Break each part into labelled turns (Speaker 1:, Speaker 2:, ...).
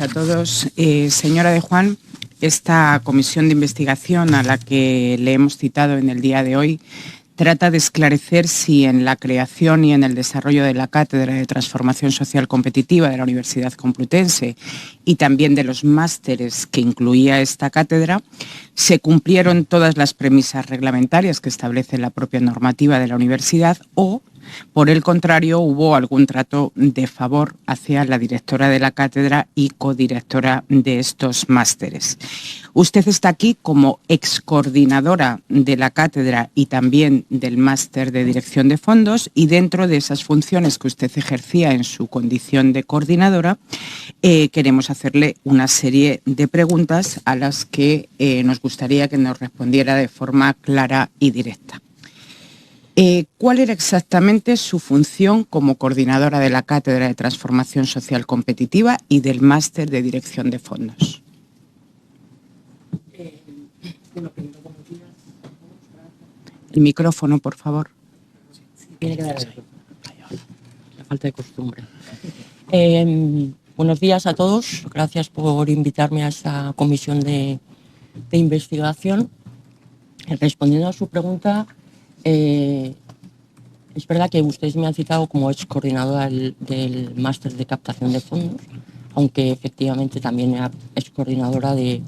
Speaker 1: a todos. Señora de Juan, esta comisión de investigación a la que le hemos citado en el día de hoy trata de esclarecer si en la creación y en el desarrollo de la Cátedra de Transformación Social Competitiva de la Universidad Complutense y también de los másteres que incluía esta cátedra, se cumplieron todas las premisas reglamentarias que establece la propia normativa de la universidad o, por el contrario, hubo algún trato de favor hacia la directora de la cátedra y codirectora de estos másteres. Usted está aquí como excoordinadora de la cátedra y también del máster de dirección de fondos, y dentro de esas funciones que usted ejercía en su condición de coordinadora, queremos hacerle una serie de preguntas a las que nos gustaría que nos respondiera de forma clara y directa. ¿Cuál era exactamente su función como coordinadora de la Cátedra de Transformación Social Competitiva y del máster de dirección de fondos? El micrófono, por favor.
Speaker 2: Tiene que dar la falta de costumbre. Buenos días a todos. Gracias por invitarme a esta comisión de investigación. Respondiendo a su pregunta, es verdad que ustedes me han citado como ex coordinadora del máster de captación de fondos, aunque efectivamente también era ex coordinadora de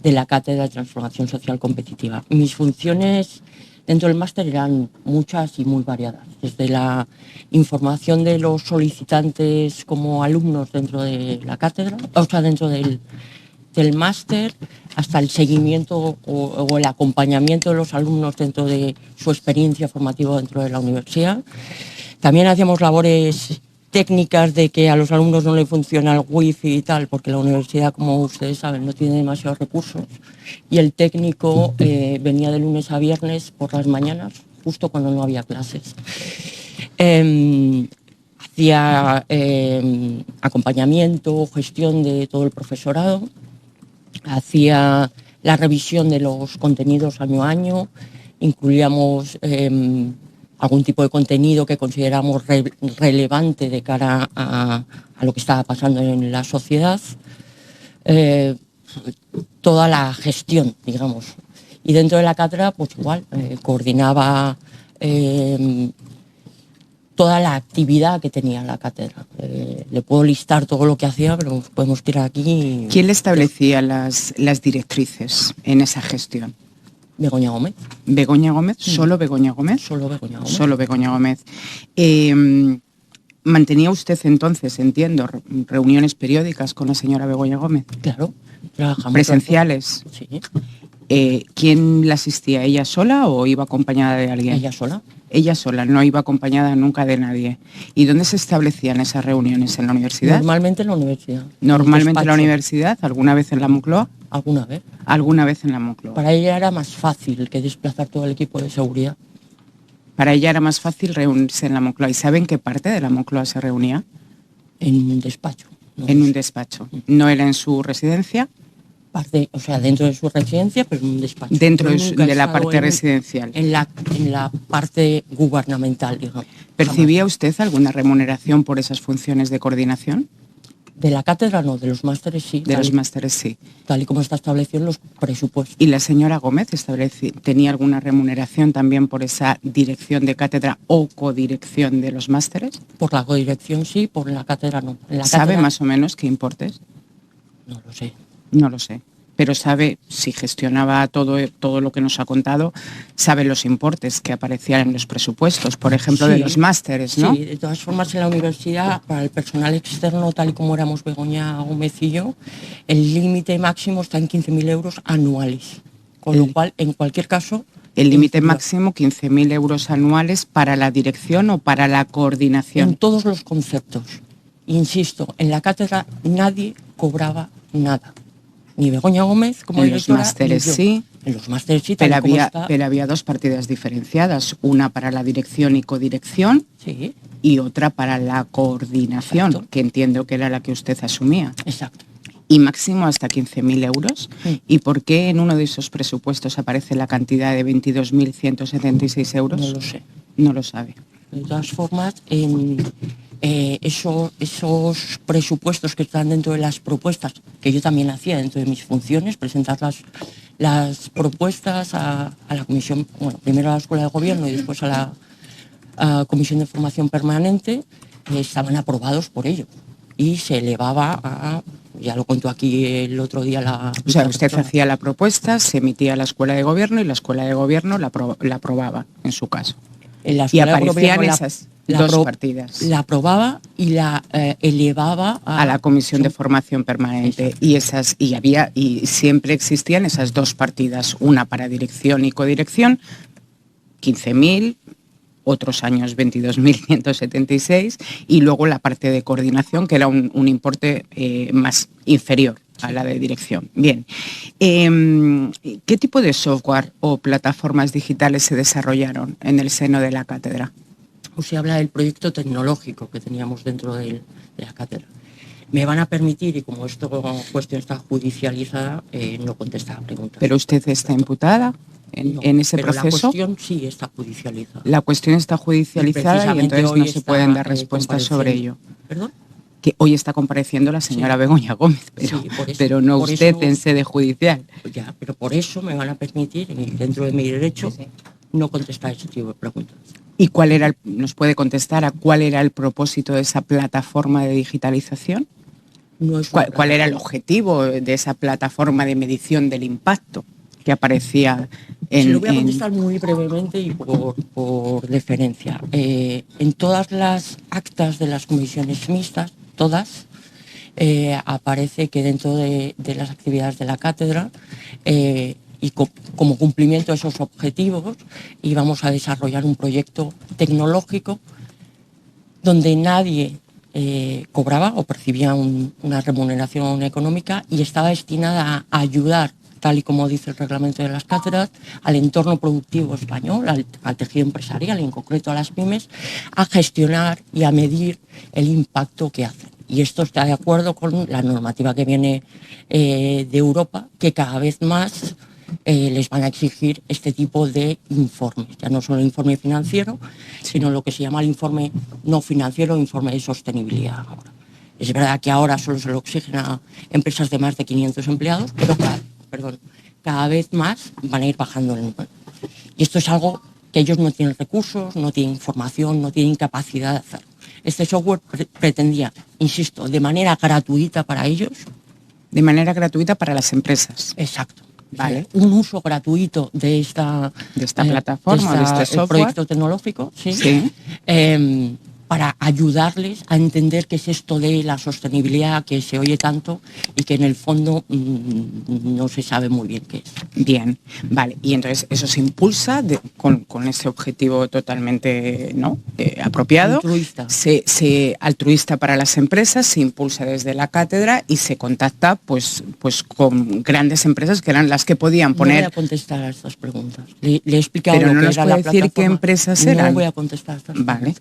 Speaker 2: la Cátedra de Transformación Social Competitiva. Mis funciones dentro del máster eran muchas y muy variadas, desde la información de los solicitantes como alumnos dentro de la cátedra, o sea, dentro del máster, hasta el seguimiento o el acompañamiento de los alumnos dentro de su experiencia formativa dentro de la universidad. También hacíamos labores técnicas de que a los alumnos no le funciona el wifi y tal, porque la universidad, como ustedes saben, no tiene demasiados recursos, y el técnico venía de lunes a viernes por las mañanas, justo cuando no había clases. Hacía acompañamiento, gestión de todo el profesorado, hacía la revisión de los contenidos año a año, incluíamos algún tipo de contenido que consideramos relevante de cara a lo que estaba pasando en la sociedad, toda la gestión, digamos. Y dentro de la cátedra, pues igual, coordinaba toda la actividad que tenía la cátedra. Le puedo listar todo lo que hacía, pero podemos tirar aquí.
Speaker 1: ¿Quién le establecía las directrices en esa gestión?
Speaker 2: Begoña Gómez.
Speaker 1: ¿Begoña Gómez? ¿Solo Begoña Gómez?
Speaker 2: Solo Begoña Gómez.
Speaker 1: Solo Begoña Gómez. ¿Mantenía usted entonces, entiendo, reuniones periódicas con la señora Begoña Gómez?
Speaker 2: Claro. Trabajamos
Speaker 1: ¿Presenciales?
Speaker 2: Sí.
Speaker 1: ¿Quién la asistía? ¿Ella sola o iba acompañada de alguien?
Speaker 2: Ella sola.
Speaker 1: Ella sola, no iba acompañada nunca de nadie. ¿Y dónde se establecían esas reuniones? ¿En la universidad?
Speaker 2: Normalmente en la universidad.
Speaker 1: ¿Normalmente en la universidad? ¿Alguna vez en la Moncloa?
Speaker 2: Alguna vez.
Speaker 1: ¿Alguna vez en la Moncloa?
Speaker 2: Para ella era más fácil que desplazar todo el equipo de seguridad.
Speaker 1: Para ella era más fácil reunirse en la Moncloa. ¿Y saben qué parte de la Moncloa se reunía?
Speaker 2: En un despacho.
Speaker 1: En un despacho. ¿No era en su residencia?
Speaker 2: O sea, dentro de su residencia, pero en un despacho.
Speaker 1: Dentro de la parte residencial.
Speaker 2: En la parte gubernamental, digamos.
Speaker 1: ¿Percibía usted alguna remuneración por esas funciones de coordinación?
Speaker 2: De la cátedra no, de los másteres sí.
Speaker 1: De los másteres sí.
Speaker 2: Tal y como está establecido en los presupuestos.
Speaker 1: ¿Y la señora Gómez tenía alguna remuneración también por esa dirección de cátedra o codirección de los másteres?
Speaker 2: Por la codirección sí, por la cátedra no.
Speaker 1: ¿Sabe más o menos qué importes?
Speaker 2: No lo sé.
Speaker 1: No lo sé, pero sabe, si gestionaba todo lo que nos ha contado, sabe los importes que aparecían en los presupuestos, por ejemplo, sí, de los másteres, ¿no?
Speaker 2: Sí, de todas formas en la universidad, para el personal externo, tal y como éramos Begoña Gómez y yo, el límite máximo está en 15.000 euros anuales, con lo cual, en cualquier caso...
Speaker 1: El límite máximo, 15.000 euros anuales para la dirección o para la coordinación.
Speaker 2: En todos los conceptos. Insisto, en la cátedra nadie cobraba nada. Ni Begoña Gómez como directora,
Speaker 1: en los másteres sí.
Speaker 2: En los másteres sí,
Speaker 1: pero había dos partidas diferenciadas, una para la dirección y codirección,
Speaker 2: sí,
Speaker 1: y otra para la coordinación, exacto, que entiendo que era la que usted asumía.
Speaker 2: Exacto.
Speaker 1: Y máximo hasta 15.000 euros. Sí. ¿Y por qué en uno de esos presupuestos aparece la cantidad de 22.176 euros?
Speaker 2: No lo sé.
Speaker 1: No lo sabe.
Speaker 2: De todas formas, en esos presupuestos que están dentro de las propuestas, que yo también hacía dentro de mis funciones, presentar las propuestas a la comisión, bueno, primero a la Escuela de Gobierno y después a la Comisión de Formación Permanente, estaban aprobados por ellos y se elevaba a, ya lo contó aquí el otro día
Speaker 1: O sea, usted hacía la propuesta, se emitía a la Escuela de Gobierno y la Escuela de Gobierno la aprobaba, en su caso. Y aparecían esas dos partidas.
Speaker 2: La aprobaba y la elevaba
Speaker 1: a la Comisión de Formación Permanente. Y siempre existían esas dos partidas, una para dirección y codirección, 15.000, otros años 22.176, y luego la parte de coordinación, que era un importe más inferior a la de dirección. Bien, ¿qué tipo de software o plataformas digitales se desarrollaron en el seno de la cátedra?
Speaker 2: Se habla del proyecto tecnológico que teníamos dentro de la cátedra. Me van a permitir, y como esta cuestión está judicializada, no contestar a preguntas.
Speaker 1: ¿Pero usted está imputada en ese proceso?
Speaker 2: La cuestión sí está judicializada.
Speaker 1: La cuestión está judicializada y entonces no se pueden dar respuestas sobre ello.
Speaker 2: ¿Perdón?
Speaker 1: Que hoy está compareciendo la señora Begoña Gómez, pero no usted en sede judicial.
Speaker 2: Ya, pero por eso me van a permitir, dentro de mi derecho, no contestar ese tipo de preguntas.
Speaker 1: ¿Y nos puede contestar a cuál era el propósito de esa plataforma de digitalización? ¿Cuál era el objetivo de esa plataforma de medición del impacto que aparecía en...?
Speaker 2: Se lo voy a contestar muy brevemente y por deferencia. En todas las actas de las comisiones mixtas, todas, aparece que dentro de las actividades de la cátedra y como cumplimiento de esos objetivos íbamos a desarrollar un proyecto tecnológico donde nadie cobraba o percibía una remuneración económica y estaba destinada a ayudar, tal y como dice el reglamento de las cátedras, al entorno productivo español, al tejido empresarial, en concreto a las pymes, a gestionar y a medir el impacto que hacen. Y esto está de acuerdo con la normativa que viene de Europa, que cada vez más les van a exigir este tipo de informes, ya no solo el informe financiero, sino lo que se llama el informe no financiero, informe de sostenibilidad. Ahora, es verdad que ahora solo se lo exigen a empresas de más de 500 empleados, pero cada vez más van a ir bajando el nivel. Y esto es algo que ellos no tienen recursos, no tienen formación, no tienen capacidad de hacer. Este software pretendía, insisto, de manera gratuita para ellos.
Speaker 1: De manera gratuita para las empresas.
Speaker 2: Exacto.
Speaker 1: Vale.
Speaker 2: Un uso gratuito de esta
Speaker 1: plataforma, de este software,
Speaker 2: proyecto tecnológico, sí. Para ayudarles a entender qué es esto de la sostenibilidad que se oye tanto y que en el fondo no se sabe muy bien qué es.
Speaker 1: Bien, vale. Y entonces eso se impulsa con ese objetivo totalmente apropiado.
Speaker 2: Altruista.
Speaker 1: Altruista para las empresas, se impulsa desde la cátedra y se contacta pues con grandes empresas que eran las que podían poner...
Speaker 2: No voy a contestar a estas preguntas. Le he explicado
Speaker 1: pero
Speaker 2: lo
Speaker 1: no
Speaker 2: que
Speaker 1: nos
Speaker 2: era
Speaker 1: puede
Speaker 2: la
Speaker 1: decir qué
Speaker 2: plataforma.
Speaker 1: empresas eran.
Speaker 2: No voy a contestar a estas preguntas.
Speaker 1: Vale.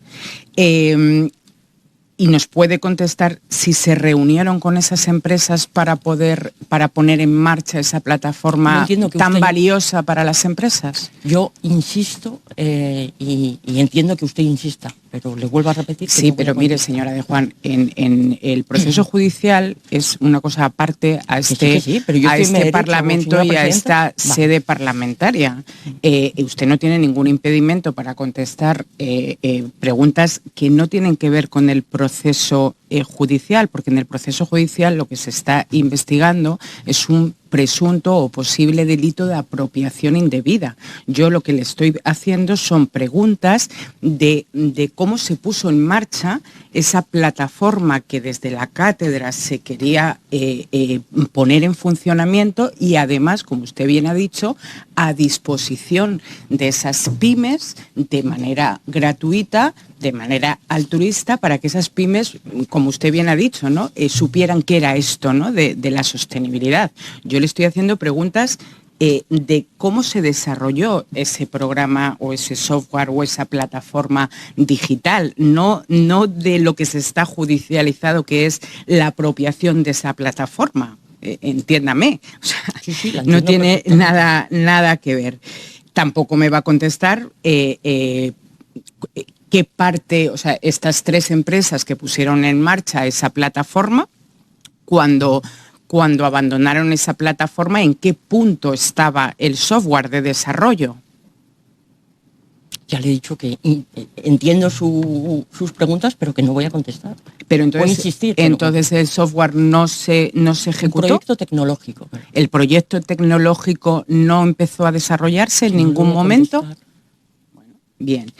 Speaker 1: Y nos puede contestar si se reunieron con esas empresas para poner en marcha esa plataforma tan valiosa para las empresas.
Speaker 2: Yo insisto y entiendo que usted insista, pero le vuelvo a repetir. Que
Speaker 1: sí,
Speaker 2: no
Speaker 1: pero mire, señora de Juan, en el proceso judicial es una cosa aparte a este Parlamento y a esta sede parlamentaria. Usted no tiene ningún impedimento para contestar preguntas que no tienen que ver con el proceso judicial, porque en el proceso judicial lo que se está investigando es un presunto o posible delito de apropiación indebida. Yo lo que le estoy haciendo son preguntas de cómo se puso en marcha esa plataforma que desde la cátedra se quería poner en funcionamiento y además, como usted bien ha dicho, a disposición de esas pymes de manera gratuita, de manera altruista, para que esas pymes, como usted bien ha dicho, ¿no? Supieran qué era esto, ¿no? de la sostenibilidad. Yo le estoy haciendo preguntas de cómo se desarrolló ese programa o ese software o esa plataforma digital, no de lo que se está judicializado, que es la apropiación de esa plataforma. Entiéndame, o sea, sí, no tiene nada que ver. Tampoco me va a contestar qué parte, o sea, estas 3 empresas que pusieron en marcha esa plataforma, cuando abandonaron esa plataforma, ¿en qué punto estaba el software de desarrollo?
Speaker 2: Ya le he dicho que entiendo sus preguntas, pero que no voy a contestar.
Speaker 1: Pero entonces,
Speaker 2: voy a insistir,
Speaker 1: entonces el software no se ejecutó.
Speaker 2: Un proyecto tecnológico.
Speaker 1: El proyecto tecnológico no empezó a desarrollarse en ningún momento. Bueno, bien.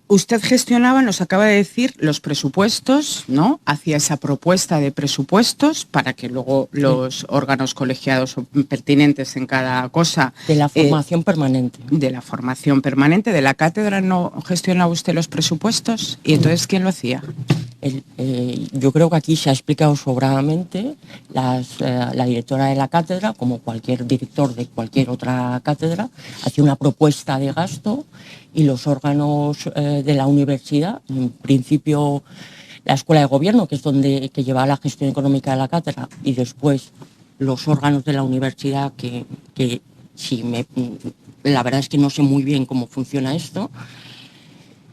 Speaker 1: Usted gestionaba, nos acaba de decir, los presupuestos, ¿no? Hacía esa propuesta de presupuestos para que luego los órganos colegiados pertinentes en cada cosa...
Speaker 2: De la formación permanente.
Speaker 1: De la formación permanente. ¿De la cátedra no gestionaba usted los presupuestos? ¿Y entonces quién lo hacía?
Speaker 2: Yo creo que aquí se ha explicado sobradamente. La directora de la cátedra, como cualquier director de cualquier otra cátedra, hacía una propuesta de gasto y los órganos de la universidad, en principio la Escuela de Gobierno, que es que lleva la gestión económica de la cátedra, y después los órganos de la universidad, la verdad es que no sé muy bien cómo funciona esto,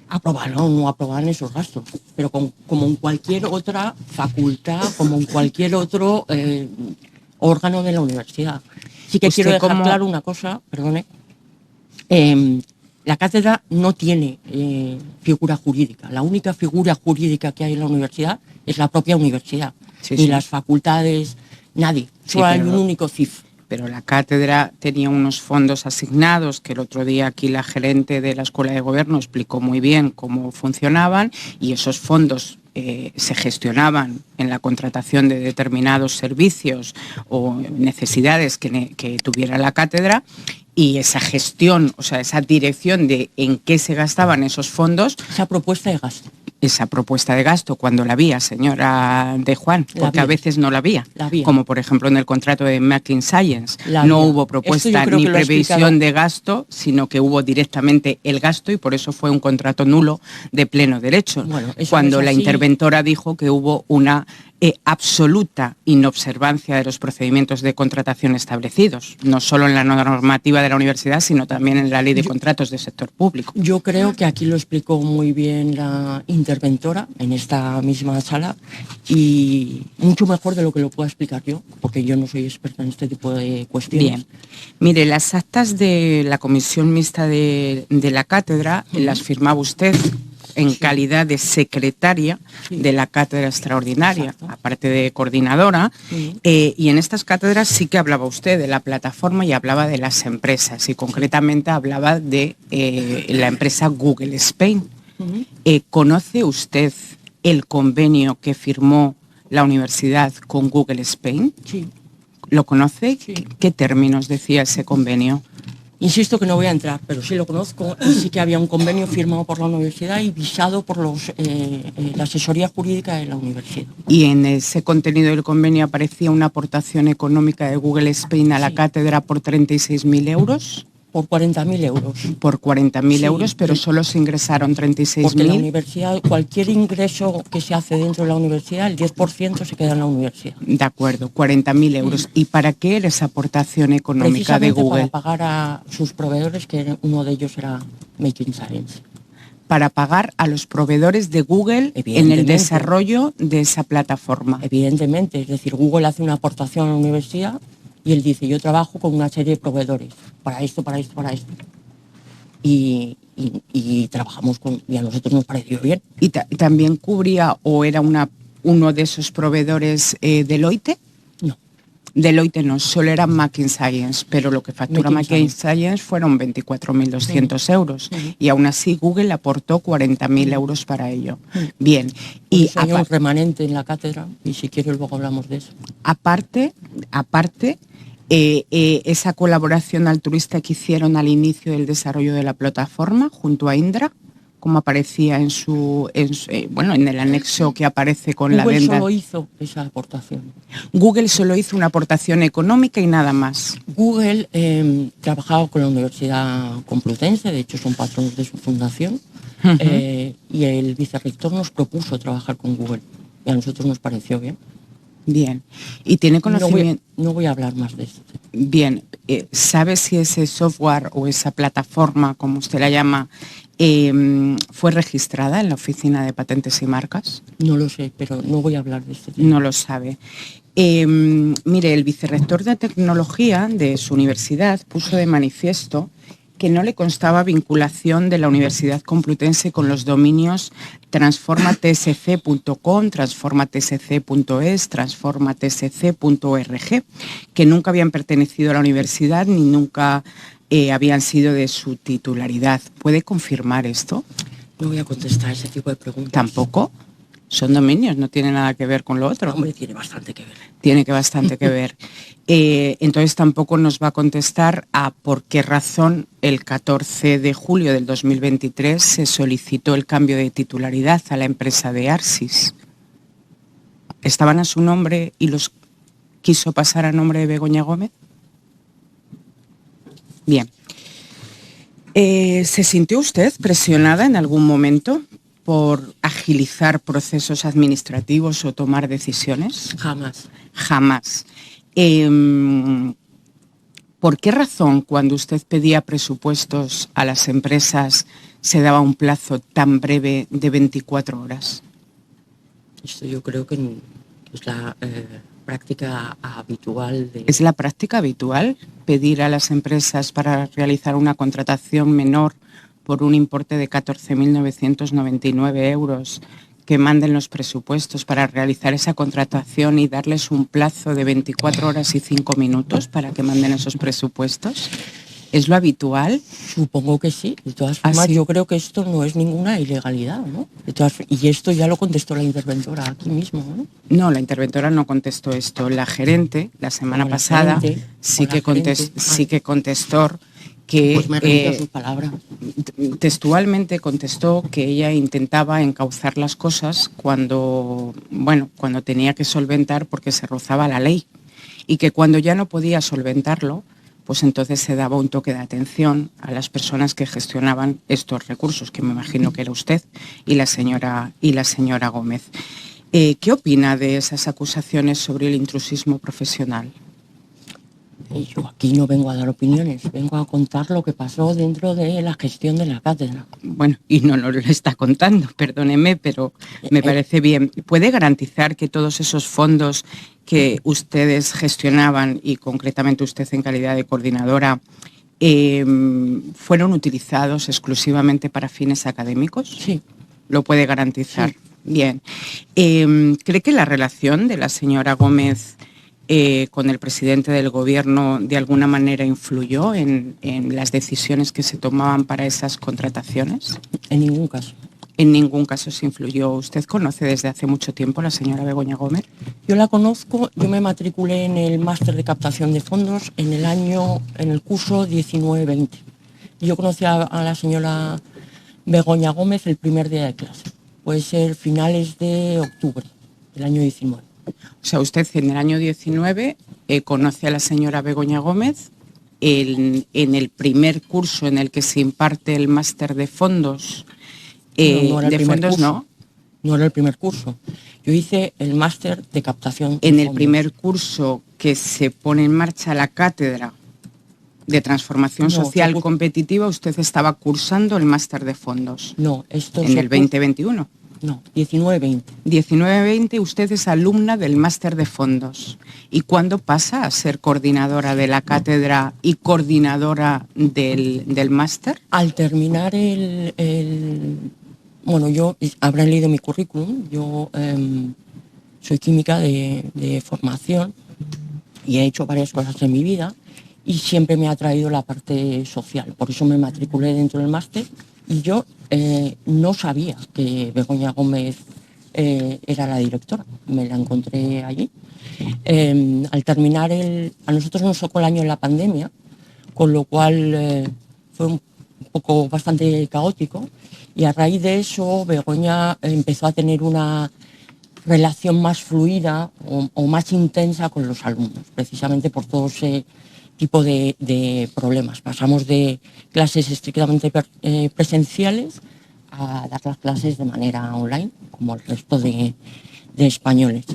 Speaker 2: aprobaron o no aprobaron esos gastos, pero como en cualquier otra facultad, como en cualquier otro órgano de la universidad. Sí que quiero dejar claro una cosa, perdone. La cátedra no tiene figura jurídica. La única figura jurídica que hay en la universidad es la propia universidad.
Speaker 1: Sí,
Speaker 2: ni
Speaker 1: sí.
Speaker 2: las facultades, nadie. Solo hay un único CIF.
Speaker 1: Pero la cátedra tenía unos fondos asignados, que el otro día aquí la gerente de la Escuela de Gobierno explicó muy bien cómo funcionaban, y esos fondos se gestionaban en la contratación de determinados servicios o necesidades que tuviera la cátedra, y esa gestión, o sea, esa dirección de en qué se gastaban esos fondos.
Speaker 2: Esa propuesta de gasto.
Speaker 1: Esa propuesta de gasto, cuando la había, señora de Juan, porque a veces no la había. Como por ejemplo en el contrato de Making Science. No hubo propuesta ni previsión de gasto, sino que hubo directamente el gasto, y por eso fue un contrato nulo de pleno derecho.
Speaker 2: Bueno,
Speaker 1: cuando la interventora dijo que hubo una absoluta inobservancia de los procedimientos de contratación establecidos, no solo en la normativa de la universidad, sino también en la ley de contratos del sector público.
Speaker 2: Yo creo que aquí lo explicó muy bien la interventora en esta misma sala, y mucho mejor de lo que lo pueda explicar yo, porque yo no soy experta en este tipo de cuestiones.
Speaker 1: Bien. Mire, las actas de la comisión mixta de la cátedra las firmaba usted en calidad de secretaria de la cátedra extraordinaria, aparte de coordinadora, y en estas cátedras sí que hablaba usted de la plataforma y hablaba de las empresas, y concretamente hablaba de la empresa Google Spain. ¿Conoce usted el convenio que firmó la universidad con Google Spain?
Speaker 2: Sí.
Speaker 1: ¿Lo conoce?
Speaker 2: Sí.
Speaker 1: ¿Qué términos decía ese convenio?
Speaker 2: Insisto que no voy a entrar, pero sí lo conozco, y sí que había un convenio firmado por la universidad y visado por la asesoría jurídica de la universidad.
Speaker 1: ¿Y en ese contenido del convenio aparecía una aportación económica de Google Spain a la cátedra por 36.000 euros?
Speaker 2: Por 40.000 euros.
Speaker 1: Por 40.000 euros, pero solo se ingresaron 36.000.
Speaker 2: Porque la universidad, cualquier ingreso que se hace dentro de la universidad, el 10% se queda en la universidad.
Speaker 1: De acuerdo, 40.000 euros. ¿Y para qué era esa aportación económica de Google?
Speaker 2: Para pagar a sus proveedores, que uno de ellos era Making Science.
Speaker 1: Para pagar a los proveedores de Google en el desarrollo de esa plataforma.
Speaker 2: Evidentemente, es decir, Google hace una aportación a la universidad y él dice, yo trabajo con una serie de proveedores, para esto, para esto, para esto. Y trabajamos y a nosotros nos pareció bien.
Speaker 1: ¿Y también cubría o era uno de esos proveedores Deloitte?
Speaker 2: No.
Speaker 1: Deloitte no, solo era Making Science, pero lo que factura Making Science fueron 24.200 euros. Y aún así Google aportó 40.000 euros para ello. Bien.
Speaker 2: Y hay un remanente en la cátedra, y si quieres luego hablamos de eso.
Speaker 1: Aparte, esa colaboración altruista que hicieron al inicio del desarrollo de la plataforma junto a Indra, como aparecía en el anexo que aparece con la venda.
Speaker 2: Google solo hizo esa aportación.
Speaker 1: Google solo hizo una aportación económica y nada más.
Speaker 2: Google trabajaba con la Universidad Complutense, de hecho son patronos de su fundación, y el vicerrector nos propuso trabajar con Google, y a nosotros nos pareció bien.
Speaker 1: Bien. ¿Y tiene conocimiento?
Speaker 2: No voy a hablar más de esto.
Speaker 1: Bien. ¿Sabe si ese software o esa plataforma, como usted la llama, fue registrada en la Oficina de Patentes y Marcas?
Speaker 2: No lo sé, pero no voy a hablar de esto.
Speaker 1: No lo sabe. Mire, el vicerrector de tecnología de su universidad puso de manifiesto que no le constaba vinculación de la Universidad Complutense con los dominios transformatsc.com, transformatsc.es, transformatsc.org, que nunca habían pertenecido a la universidad ni nunca habían sido de su titularidad. ¿Puede confirmar esto?
Speaker 2: No voy a contestar ese tipo de preguntas.
Speaker 1: ¿Tampoco? Son dominios, no tiene nada que ver con lo otro.
Speaker 2: Hombre, tiene bastante que ver.
Speaker 1: Tiene bastante que ver. Entonces tampoco nos va a contestar a por qué razón el 14 de julio del 2023 se solicitó el cambio de titularidad a la empresa de Arsis. ¿Estaban a su nombre y los quiso pasar a nombre de Begoña Gómez? Bien. ¿Se sintió usted presionada en algún momento por agilizar procesos administrativos o tomar decisiones?
Speaker 2: Jamás.
Speaker 1: Jamás. ¿Por qué razón cuando usted pedía presupuestos a las empresas se daba un plazo tan breve de 24 horas?
Speaker 2: Esto yo creo que es la práctica habitual.
Speaker 1: ¿Es la práctica habitual pedir a las empresas para realizar una contratación menor por un importe de 14.999 euros que manden los presupuestos para realizar esa contratación y darles un plazo de 24 horas y 5 minutos para que manden esos presupuestos? ¿Es lo habitual?
Speaker 2: Supongo que sí. De todas formas, yo creo que esto no es ninguna ilegalidad, ¿no? Y esto ya lo contestó la interventora aquí mismo, ¿no?
Speaker 1: No, la interventora no contestó esto. La gerente, la semana pasada, sí que contestó que
Speaker 2: pues me remito a sus palabras.
Speaker 1: Textualmente contestó que ella intentaba encauzar las cosas cuando tenía que solventar porque se rozaba la ley y que cuando ya no podía solventarlo, pues entonces se daba un toque de atención a las personas que gestionaban estos recursos, que me imagino que era usted y la señora Gómez. ¿Qué opina de esas acusaciones sobre el intrusismo profesional?
Speaker 2: Yo aquí no vengo a dar opiniones, vengo a contar lo que pasó dentro de la gestión de la cátedra.
Speaker 1: Bueno, y no nos lo está contando, perdóneme, pero me parece bien. ¿Puede garantizar que todos esos fondos que ustedes gestionaban, y concretamente usted en calidad de coordinadora, fueron utilizados exclusivamente para fines académicos?
Speaker 2: Sí.
Speaker 1: ¿Lo puede garantizar?
Speaker 2: Sí.
Speaker 1: Bien. ¿Cree que la relación de la señora Gómez con el presidente del gobierno de alguna manera influyó en las decisiones que se tomaban para esas contrataciones?
Speaker 2: En ningún caso.
Speaker 1: En ningún caso se influyó. ¿Usted conoce desde hace mucho tiempo a la señora Begoña Gómez?
Speaker 2: Yo la conozco, yo me matriculé en el máster de captación de fondos en el curso 19-20. Yo conocí a la señora Begoña Gómez el primer día de clase. Puede ser finales de octubre del año 19.
Speaker 1: O sea, usted en el año 19 conoce a la señora Begoña Gómez en el primer curso en el que se imparte el máster de fondos.
Speaker 2: No era el primer
Speaker 1: fondos,
Speaker 2: curso.
Speaker 1: ¿no?
Speaker 2: No era el primer curso. Yo hice el máster de captación de
Speaker 1: En
Speaker 2: fondos.
Speaker 1: el primer curso que se pone en marcha la cátedra de transformación social competitiva, usted estaba cursando el máster de fondos.
Speaker 2: No, esto
Speaker 1: en el 2021.
Speaker 2: No, 19-20.
Speaker 1: 19-20 usted es alumna del máster de fondos. ¿Y cuándo pasa a ser coordinadora de la cátedra y coordinadora del máster?
Speaker 2: Al terminar bueno, yo habrán leído mi currículum. Yo soy química de formación y he hecho varias cosas en mi vida y siempre me ha atraído la parte social. Por eso me matriculé dentro del máster y yo no sabía que Begoña Gómez era la directora. Me la encontré allí. Al terminar a nosotros nos tocó el año de la pandemia, con lo cual fue un poco bastante caótico. Y a raíz de eso, Begoña empezó a tener una relación más fluida o más intensa con los alumnos, precisamente por todo ese tipo de problemas. Pasamos de clases estrictamente presenciales a dar las clases de manera online, como el resto de españoles.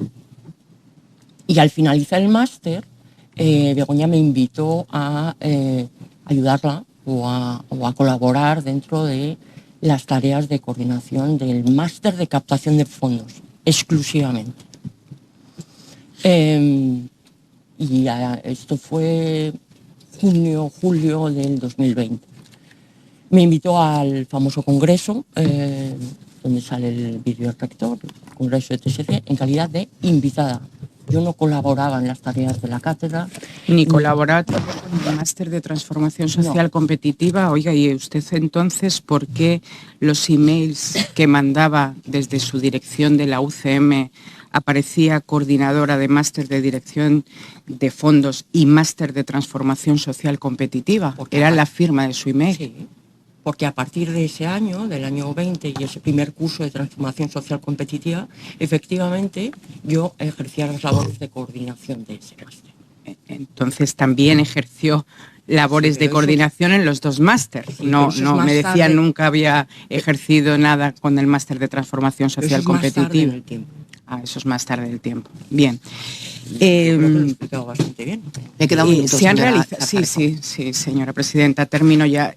Speaker 2: Y al finalizar el máster, Begoña me invitó a ayudarla o a colaborar dentro de las tareas de coordinación del máster de captación de fondos, exclusivamente. Y esto fue junio, julio del 2020. Me invitó al famoso congreso, donde sale el vídeo rector, el congreso de TSC, en calidad de invitada. Yo no colaboraba en las tareas de la cátedra.
Speaker 1: Ni colaboraba con el máster de transformación social competitiva. Oiga, y usted entonces, ¿por qué los emails que mandaba desde su dirección de la UCM aparecía coordinadora de máster de dirección de fondos y máster de transformación social competitiva? Porque era la firma de su email.
Speaker 2: Sí, porque a partir de ese año, del año 20, y ese primer curso de transformación social competitiva, efectivamente yo ejercía las labores de coordinación de ese máster.
Speaker 1: Entonces también ejerció labores de coordinación en los dos másteres.
Speaker 2: Sí,
Speaker 1: no me decía
Speaker 2: tarde,
Speaker 1: nunca había ejercido nada con el máster de transformación social competitiva. Eso es más tarde del tiempo. Bien.
Speaker 2: Lo he explicado bastante bien.
Speaker 3: Me queda un minuto,
Speaker 1: se han realizado. Sí, señora presidenta, termino ya.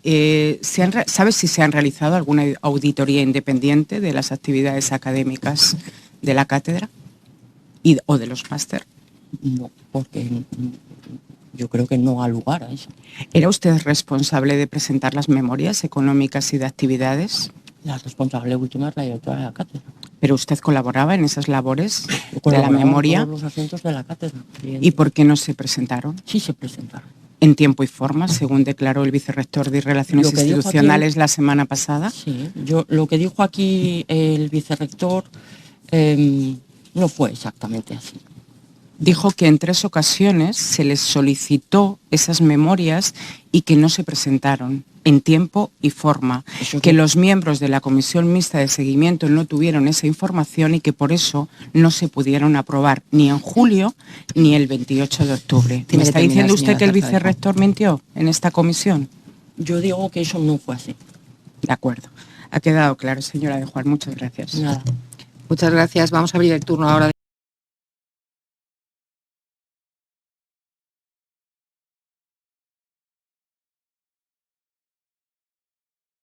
Speaker 1: ¿Sabe si se han realizado alguna auditoría independiente de las actividades académicas de la cátedra o de los máster?
Speaker 2: No, porque yo creo que no ha lugar a eso.
Speaker 1: ¿Era usted responsable de presentar las memorias económicas y de actividades?
Speaker 2: La responsable última es la directora de la cátedra.
Speaker 1: ¿Pero usted colaboraba en esas labores de la memoria?
Speaker 2: En todos los asuntos de la cátedra.
Speaker 1: ¿Y por qué no se presentaron?
Speaker 2: Sí se presentaron.
Speaker 1: En tiempo y forma, según declaró el vicerrector de Relaciones Institucionales la semana pasada.
Speaker 2: Sí, lo que dijo aquí el vicerrector no fue exactamente así.
Speaker 1: Dijo que en 3 ocasiones se les solicitó esas memorias y que no se presentaron en tiempo y forma, que los miembros de la Comisión Mixta de Seguimiento no tuvieron esa información y que por eso no se pudieron aprobar ni en julio ni el 28 de octubre. ¿Me está diciendo usted que el vicerrector mintió en esta comisión?
Speaker 2: Yo digo que eso no fue así.
Speaker 1: De acuerdo. Ha quedado claro, señora de Juan. Muchas gracias.
Speaker 2: Nada.
Speaker 3: Muchas gracias. Vamos a abrir el turno ahora.